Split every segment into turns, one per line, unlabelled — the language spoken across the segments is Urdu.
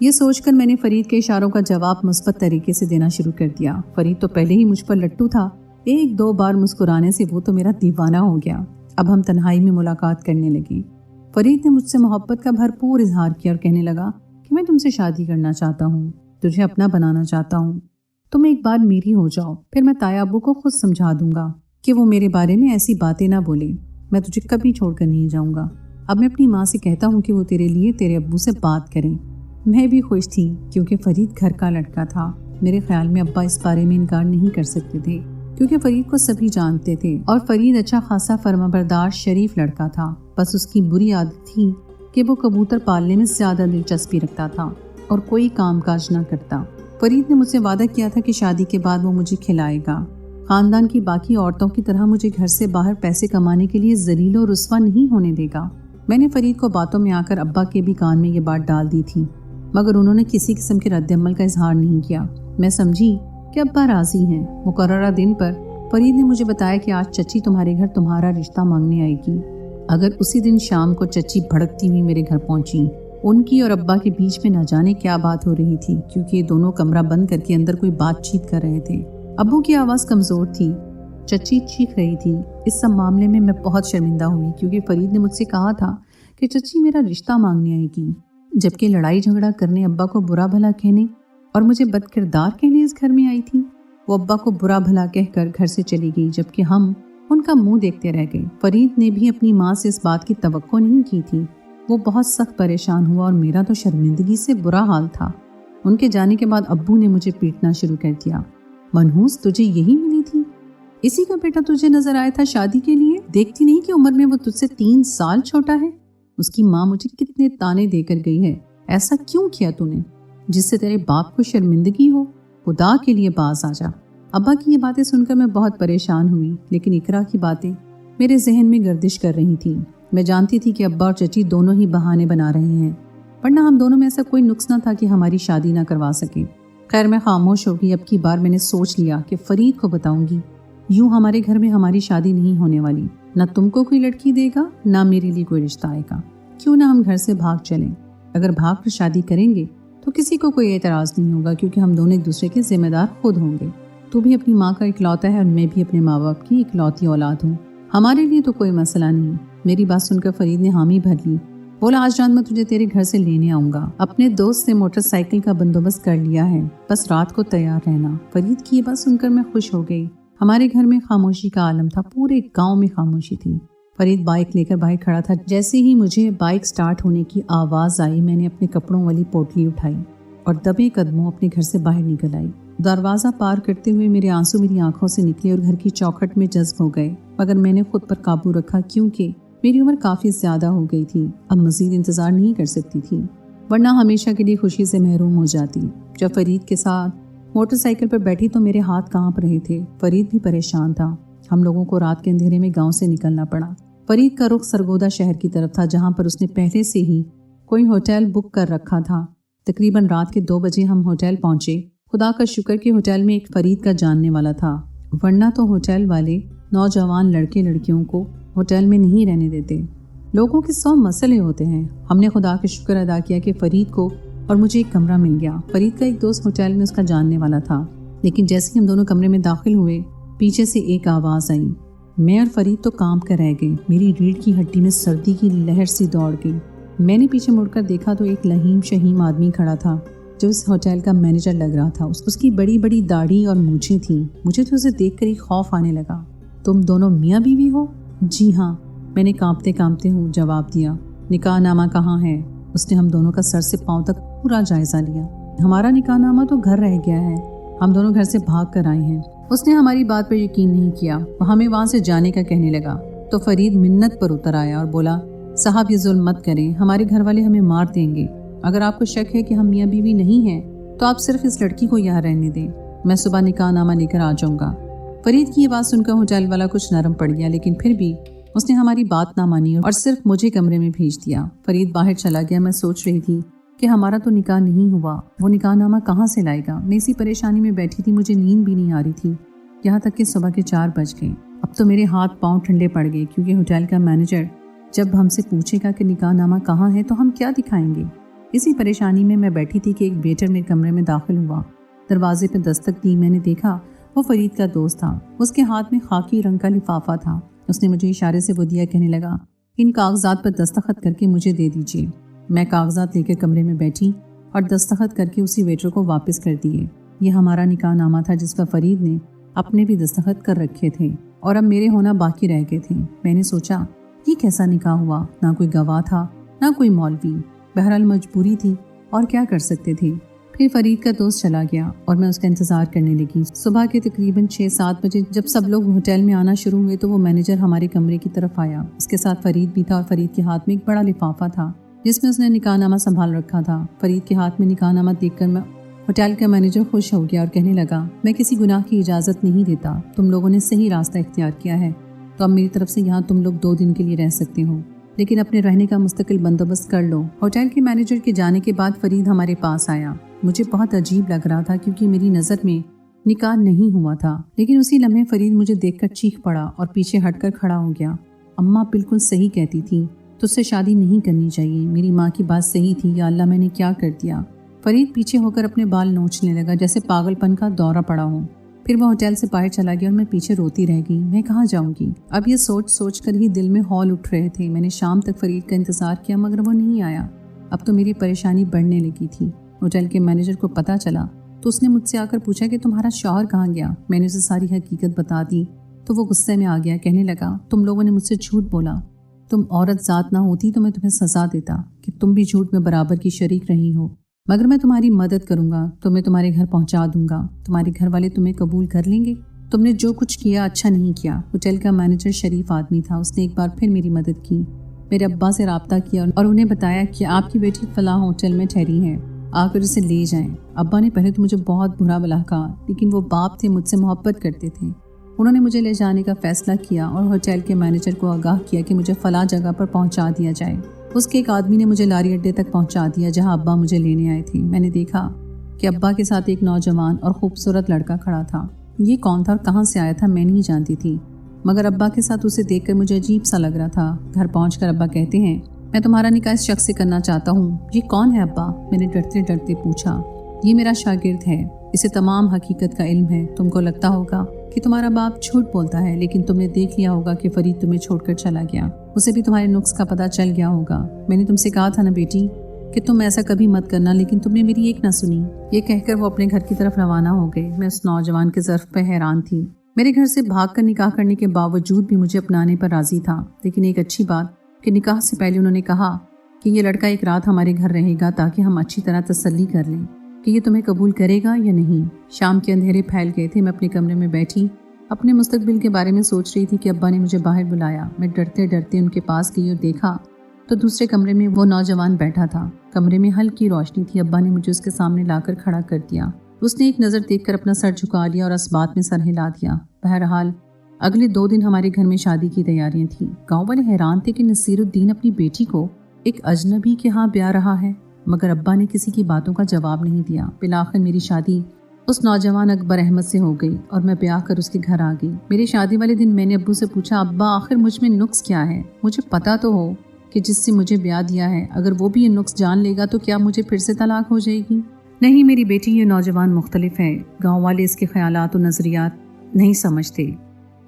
یہ سوچ کر میں نے فرید کے اشاروں کا جواب مثبت طریقے سے دینا شروع کر دیا۔ فرید تو پہلے ہی مجھ پر لٹو تھا، ایک دو بار مسکرانے سے وہ تو میرا دیوانہ ہو گیا۔ اب ہم تنہائی میں ملاقات کرنے لگے۔ فرید نے مجھ سے محبت کا بھرپور اظہار کیا اور کہنے لگا کہ میں تم سے شادی کرنا چاہتا ہوں، تجھے اپنا بنانا چاہتا ہوں، تم ایک بار میری ہو جاؤ، پھر میں تایا ابو کو خود سمجھا دوں گا کہ وہ میرے بارے میں ایسی باتیں نہ بولے، میں تجھے کبھی چھوڑ کر نہیں جاؤں گا۔ اب میں اپنی ماں سے کہتا ہوں کہ وہ تیرے لیے تیرے ابو سے بات کریں۔ میں بھی خوش تھی کیونکہ فرید گھر کا لڑکا تھا۔ میرے خیال میں ابا اس بارے میں انکار نہیں کر سکتے تھے کیونکہ فرید کو سبھی جانتے تھے اور فرید اچھا خاصا فرمانبردار شریف لڑکا تھا۔ بس اس کی بری عادت تھی کہ وہ کبوتر پالنے میں زیادہ دلچسپی رکھتا تھا اور کوئی کام کاج نہ کرتا۔ فرید نے مجھ سے وعدہ کیا تھا کہ شادی کے بعد وہ مجھے کھلائے گا، خاندان کی باقی عورتوں کی طرح مجھے گھر سے باہر پیسے کمانے کے لیے ذلیل و رسوا نہیں ہونے دے گا۔ میں نے فرید کو باتوں میں آ کر ابا کے بھی کان میں یہ بات ڈال دی تھی، مگر انہوں نے کسی قسم کے رد عمل کا اظہار نہیں کیا۔ میں سمجھی کہ ابا راضی ہیں۔ مقررہ دن پر فرید نے مجھے بتایا کہ آج چچی تمہارے گھر تمہارا رشتہ مانگنے آئے گی۔ اگر اسی دن شام کو چچی بھڑکتی ہوئی میرے گھر پہنچی، ان کی اور ابا کے بیچ میں نہ جانے کیا بات ہو رہی تھی کیونکہ یہ دونوں کمرہ بند کر کے اندر کوئی بات چیت کر رہے تھے۔ ابو کی آواز کمزور تھی، چچی چیخ رہی تھی۔ اس سب معاملے میں میں بہت شرمندہ ہوئی کیونکہ فرید نے مجھ سے کہا تھا کہ چچی میرا رشتہ مانگنے آئے گی، جبکہ لڑائی جھگڑا کرنے، ابا کو برا بھلا کہنے اور مجھے بد کردار کہنے اس گھر میں آئی تھی۔ وہ ابا کو برا بھلا کہہ کر گھر سے چلی گئی جبکہ ہم ان کا منہ دیکھتے رہ گئے۔ فرید نے بھی اپنی ماں سے اس بات کی توقع نہیں کی تھی۔ وہ بہت سخت پریشان ہوا اور میرا تو شرمندگی سے برا حال تھا۔ ان کے جانے کے بعد ابو نے مجھے پیٹنا شروع کر دیا۔ منحوس، تجھے یہی ملی تھی؟ اسی کا بیٹا تجھے نظر آیا تھا شادی کے لیے؟ دیکھتی نہیں کہ عمر میں وہ تجھ سے 3 سال چھوٹا ہے؟ اس کی ماں مجھے کتنے تانے دے کر گئی ہے، ایسا کیوں کیا تو نے جس سے تیرے باپ کو شرمندگی ہو؟ خدا کے لیے باز آ جا۔ ابا کی یہ باتیں سن کر میں بہت پریشان ہوئی، لیکن اقرا کی باتیں میرے ذہن میں گردش کر رہی تھیں۔ میں جانتی تھی کہ ابا اور چچی دونوں ہی بہانے بنا رہے ہیں، ورنہ ہم دونوں میں ایسا کوئی نقص نہ تھا کہ ہماری شادی نہ کروا سکیں۔ خیر میں خاموش ہو گئی۔ اب کی بار میں نے سوچ لیا کہ فرید کو بتاؤں گی، یوں ہمارے گھر میں ہماری شادی نہیں ہونے والی، نہ تم کو کوئی لڑکی دے گا نہ میرے لیے کوئی رشتہ آئے گا۔ کیوں نہ ہم گھر سے بھاگ چلیں؟ اگر بھاگ کر شادی کریں گے تو کسی کو کوئی اعتراض نہیں ہوگا کیونکہ ہم دونوں ایک دوسرے کے ذمہ دار خود ہوں گے۔ تو بھی اپنی ماں کا اکلوتا ہے اور میں بھی اپنے ماں باپ کی اکلوتی اولاد ہوں، ہمارے لیے تو کوئی مسئلہ نہیں۔ میری بات سن کر فرید نے حامی بھر لی۔ بولا آج رات میں تجھے تیرے گھر سے لینے آؤں گا، اپنے دوست سے موٹر سائیکل کا بندوبست کر لیا ہے، بس رات کو تیار رہنا۔ فرید کی یہ بات سن کر میں خوش ہو گئی۔ ہمارے گھر میں خاموشی کا عالم تھا، پورے گاؤں میں خاموشی تھی۔ فرید بائک لے کر باہر کھڑا تھا۔ جیسے ہی مجھے بائک سٹارٹ ہونے کی آواز آئی، میں نے اپنے کپڑوں والی پوٹلی اٹھائی اور دبے قدموں اپنے گھر سے باہر نکل آئی۔ دروازہ پار کرتے ہوئے میرے آنسو میری آنکھوں سے نکلے اور گھر کی چوکھٹ میں جذب ہو گئے، مگر میں نے خود پر قابو رکھا کیونکہ میری عمر کافی زیادہ ہو گئی تھی، اب مزید انتظار نہیں کر سکتی تھی، ورنہ ہمیشہ کے لیے خوشی سے محروم ہو جاتی۔ جب فرید کے ساتھ موٹر سائیکل پر بیٹھی تو میرے ہاتھ کانپ رہے تھے۔ فرید بھی پریشان تھا۔ ہم لوگوں کو رات کے اندھیرے میں گاؤں سے نکلنا پڑا۔ فرید کا رخ سرگودا شہر کی طرف تھا جہاں پر اس نے پہلے سے ہی کوئی ہوٹل بک کر رکھا تھا۔ تقریباً رات کے 2 بجے ہم ہوٹل پہنچے۔ خدا کا شکر کہ ہوٹل میں ایک فرید کا جاننے والا تھا، ورنہ تو ہوٹل والے نوجوان لڑکے لڑکیوں کو ہوٹل میں نہیں رہنے دیتے۔ لوگوں کے 100 مسئلے ہوتے ہیں۔ ہم نے خدا کا شکر ادا کیا کہ فرید کو اور مجھے ایک کمرہ مل گیا۔ فرید کا ایک دوست ہوٹل میں اس کا جاننے والا تھا، لیکن جیسے ہی ہم دونوں کمرے میں داخل ہوئے پیچھے سے ایک آواز آئی۔ میں اور فرید تو کانپ کر رہ گئے، میری ریڑھ کی ہڈی میں سردی کی لہر سی دوڑ گئی۔ میں نے پیچھے مڑ کر دیکھا تو ایک لہیم شہیم آدمی کھڑا تھا جو اس ہوٹل کا مینیجر لگ رہا تھا۔ اس کی بڑی بڑی داڑھی اور مونچھیں تھیں۔ مجھے تو اسے دیکھ کر ہی خوف آنے لگا۔ تم دونوں میاں بیوی ہو؟ جی ہاں، میں نے کانپتے کانپتے جواب دیا۔ نکاح نامہ کہاں ہے؟ اس نے ہم دونوں کا سر سے پاؤں تک پورا جائزہ لیا۔ ہمارا نکاح نامہ تو گھر رہ گیا ہے، ہم دونوں گھر سے بھاگ کر آئے ہیں۔ اس نے ہماری بات پر یقین نہیں کیا، وہ ہمیں وہاں سے جانے کا کہنے لگا تو فرید منت پر اتر آیا اور بولا صاحب یہ ظلم مت کریں، ہمارے گھر والے ہمیں مار دیں گے۔ اگر آپ کو شک ہے کہ ہم میاں بیوی نہیں ہیں تو آپ صرف اس لڑکی کو یہاں رہنے دیں، میں صبح نکاح نامہ لے کر آ جاؤں گا۔ فرید کی یہ بات سن کر ہوٹل والا کچھ نرم پڑ گیا، لیکن پھر بھی اس نے ہماری بات نہ مانی اور صرف مجھے کمرے میں بھیج دیا۔ فرید باہر چلا گیا۔ میں سوچ رہی تھی کہ ہمارا تو نکاح نہیں ہوا، وہ نکاح نامہ کہاں سے لائے گا؟ میں اسی پریشانی میں بیٹھی تھی، مجھے نیند بھی نہیں آ رہی تھی، یہاں تک کہ صبح کے 4 بج گئے۔ اب تو میرے ہاتھ پاؤں ٹھنڈے پڑ گئے کیونکہ ہوٹل کا مینیجر جب ہم سے پوچھے گا کہ نکاح نامہ کہاں ہے تو ہم کیا دکھائیں گے؟ اسی پریشانی میں بیٹھی تھی کہ ایک ویٹر میرے کمرے میں داخل ہوا۔ دروازے پہ دستک دی، میں نے دیکھا وہ فرید کا دوست تھا۔ اس کے ہاتھ میں خاکی رنگ کا لفافہ تھا۔ اس نے مجھے اشارے سے وہ دیا، کہنے لگا ان کاغذات پر دستخط کر کے مجھے دے دیجیے۔ میں کاغذات لے کر کمرے میں بیٹھی اور دستخط کر کے اسی ویٹر کو واپس کر دیے۔ یہ ہمارا نکاح نامہ تھا جس پر فرید نے اپنے بھی دستخط کر رکھے تھے اور اب میرے ہونا باقی رہ گئے تھے۔ میں نے سوچا یہ کیسا نکاح ہوا، نہ کوئی گواہ تھا نہ کوئی مولوی، بہرحال مجبوری تھی اور کیا کر سکتے تھے۔ پھر فرید کا دوست چلا گیا اور میں اس کا انتظار کرنے لگی۔ صبح کے تقریباً 6-7 بجے جب سب لوگ ہوٹل میں آنا شروع ہوئے تو وہ مینیجر ہمارے کمرے کی طرف آیا۔ اس کے ساتھ فرید بھی تھا اور فرید کے ہاتھ میں ایک بڑا لفافہ تھا جس میں اس نے نکاح نامہ سنبھال رکھا تھا۔ فرید کے ہاتھ میں نکاح نامہ دیکھ کر میں ہوٹل کا مینیجر خوش ہو گیا اور کہنے لگا میں کسی گناہ کی اجازت نہیں دیتا، تم لوگوں نے صحیح راستہ اختیار کیا ہے، تو اب میری طرف سے یہاں تم لوگ 2 دن کے لیے رہ سکتے ہو، لیکن اپنے رہنے کا مستقل بندوبست کر لو۔ ہوٹل کے مینیجر کے جانے کے بعد فرید ہمارے پاس آیا۔ مجھے بہت عجیب لگ رہا تھا کیونکہ میری نظر میں نکاح نہیں ہوا تھا، لیکن اسی لمحے فرید مجھے دیکھ کر چیخ پڑا اور پیچھے ہٹ کر کھڑا ہو گیا۔ اماں بالکل صحیح کہتی تھی، تجھ سے شادی نہیں کرنی چاہیے، میری ماں کی بات صحیح تھی، یا اللہ میں نے کیا کر دیا۔ فرید پیچھے ہو کر اپنے بال نوچنے لگا جیسے پاگل پن کا دورہ پڑا ہو۔ پھر وہ ہوٹل سے باہر چلا گیا اور میں پیچھے روتی رہ گئی۔ میں کہاں جاؤں گی؟ اب یہ سوچ کر ہی دل میں ہول اٹھ رہے تھے۔ میں نے شام تک فرید کا انتظار کیا مگر وہ نہیں آیا۔ اب تو میری پریشانی بڑھنے لگی تھی۔ ہوٹل کے مینیجر کو پتہ چلا تو اس نے مجھ سے آ کر پوچھا کہ تمہارا شوہر کہاں گیا؟ میں نے اسے ساری حقیقت بتا دی تو وہ غصے میں آ گیا، کہنے لگا تم لوگوں نے مجھ سے جھوٹ بولا، تم عورت ذات نہ ہوتی تو میں تمہیں سزا دیتا کہ تم بھی جھوٹ میں برابر کی شریک رہی ہو، مگر میں تمہاری مدد کروں گا، تمہیں تمہارے گھر پہنچا دوں گا، تمہارے گھر والے تمہیں قبول کر لیں گے، تم نے جو کچھ کیا اچھا نہیں کیا۔ ہوٹل کا مینیجر شریف آدمی تھا، اس نے ایک بار پھر میری مدد کی، میرے ابا سے رابطہ کیا اور انہیں بتایا کہ آپ کی بیٹی فلاں ہوٹل میں ٹھہری ہے، آ کر اسے لے جائیں۔ ابا نے پہلے تو مجھے بہت برا بھلا کہا، لیکن وہ باپ تھے، مجھ سے محبت کرتے تھے۔ انہوں نے مجھے لے جانے کا فیصلہ کیا اور ہوٹل کے مینیجر کو آگاہ کیا کہ مجھے فلاں جگہ پر پہنچا دیا جائے۔ اس کے ایک آدمی نے مجھے لاری اڈے تک پہنچا دیا جہاں ابا مجھے لینے آئے تھے۔ میں نے دیکھا کہ ابا کے ساتھ ایک نوجوان اور خوبصورت لڑکا کھڑا تھا۔ یہ کون تھا اور کہاں سے آیا تھا میں نہیں جانتی تھی، مگر ابا کے ساتھ اسے دیکھ کر مجھے عجیب سا لگ رہا تھا۔ گھر پہنچ کر ابا کہتے ہیں میں تمہارا نکاح اس شخص سے کرنا چاہتا ہوں۔ یہ کون ہے ابا؟ میں نے ڈرتے ڈرتے پوچھا۔ یہ میرا شاگرد ہے، اسے تمام حقیقت کا علم ہے۔ تم کو لگتا ہوگا کہ تمہارا باپ جھوٹ بولتا ہے، لیکن تم نے دیکھ لیا ہوگا کہ فرید تمہیں چھوڑ کر چلا گیا، اسے بھی تمہارے نقص کا پتہ چل گیا ہوگا۔ میں نے تم سے کہا تھا نا بیٹی کہ تم ایسا کبھی مت کرنا، لیکن تم نے میری ایک نہ سنی۔ یہ کہہ کر وہ اپنے گھر کی طرف روانہ ہو گئے۔ میں اس نوجوان کے ظرف پہ حیران تھی۔ میرے گھر سے بھاگ کر نکاح کرنے کے باوجود بھی مجھے اپنانے پر راضی تھا، لیکن ایک اچھی بات کہ نکاح سے پہلے انہوں نے کہا کہ یہ لڑکا ایک رات ہمارے گھر رہے گا تاکہ ہم اچھی طرح تسلی کر لیں کہ یہ تمہیں قبول کرے گا یا نہیں۔ شام کے اندھیرے پھیل گئے تھے۔ میں اپنے کمرے میں بیٹھی اپنے مستقبل کے بارے میں سوچ رہی تھی کہ ابا نے مجھے باہر بلایا۔ میں ڈرتے ڈرتے ان کے پاس گئی اور دیکھا تو دوسرے کمرے میں وہ نوجوان بیٹھا تھا۔ کمرے میں ہلکی روشنی تھی۔ ابا نے مجھے اس کے سامنے لا کر کھڑا کر دیا۔ اس نے ایک نظر دیکھ کر اپنا سر جھکا لیا اور اسبات میں سر ہلا دیا۔ بہرحال اگلے 2 دن ہمارے گھر میں شادی کی تیاریاں تھیں۔ گاؤں والے حیران تھے کہ نصیر الدین اپنی بیٹی کو ایک اجنبی کے ہاں بیاہ رہا ہے، مگر ابا نے کسی کی باتوں کا جواب نہیں دیا۔ بالآخر میری شادی اس نوجوان اکبر احمد سے ہو گئی اور میں بیاہ کر اس کے گھر آ گئی۔ میری شادی والے دن میں نے ابو سے پوچھا ابا آخر مجھ میں نقص کیا ہے؟ مجھے پتا تو ہو کہ جس سے مجھے بیاہ دیا ہے اگر وہ بھی یہ نقص جان لے گا تو کیا مجھے پھر سے طلاق ہو جائے گی؟ نہیں میری بیٹی، یہ نوجوان مختلف ہے۔ گاؤں والے اس کے خیالات و نظریات نہیں سمجھتے۔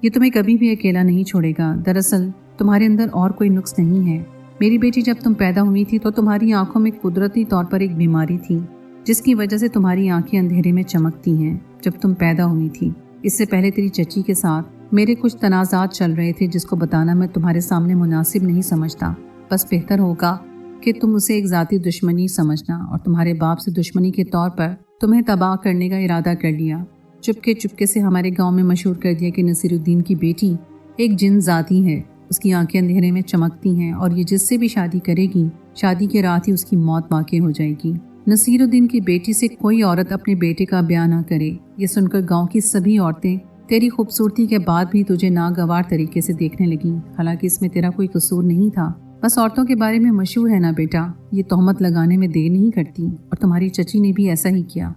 یہ تمہیں کبھی بھی اکیلا نہیں چھوڑے گا۔ دراصل تمہارے اندر اور کوئی نقص نہیں ہے۔ میری بیٹی جب تم پیدا ہوئی تھی تو تمہاری آنکھوں میں قدرتی طور پر ایک بیماری تھی جس کی وجہ سے تمہاری آنکھیں اندھیرے میں چمکتی ہیں۔ جب تم پیدا ہوئی تھی اس سے پہلے تیری چچی کے ساتھ میرے کچھ تنازعات چل رہے تھے جس کو بتانا میں تمہارے سامنے مناسب نہیں سمجھتا۔ بس بہتر ہوگا کہ تم اسے ایک ذاتی دشمنی سمجھنا اور تمہارے باپ سے دشمنی کے طور پر تمہیں تباہ کرنے کا ارادہ کر لیا۔ چپکے سے ہمارے گاؤں میں مشہور کر دیا کہ نصیر الدین کی بیٹی ایک جن ذاتی ہے، اس کی آنکھیں اندھیرے میں چمکتی ہیں اور یہ جس سے بھی شادی کرے گی شادی کے رات ہی اس کی موت واقع ہو جائے گی۔ نصیر الدین کی بیٹی سے کوئی عورت اپنے بیٹے کا بیاہ نہ کرے۔ یہ سن کر گاؤں کی سبھی عورتیں تیری خوبصورتی کے بعد بھی تجھے ناگوار طریقے سے دیکھنے لگی، حالانکہ اس میں تیرا کوئی قصور نہیں تھا۔ بس عورتوں کے بارے میں مشہور ہے نا بیٹا، یہ تہمت لگانے میں دیر نہیں کرتی، اور تمہاری چچی نے بھی ایسا ہی کیا۔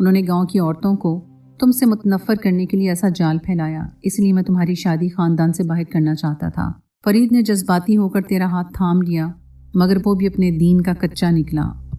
انہوں نے گاؤں کی عورتوں کو تم سے متنفر کرنے کے لیے ایسا جال پھیلایا، اس لیے میں تمہاری شادی خاندان سے باہر کرنا چاہتا تھا۔ فرید نے جذباتی ہو کر تیرا ہاتھ تھام لیا، مگر وہ بھی اپنے دین کا کچا نکلا۔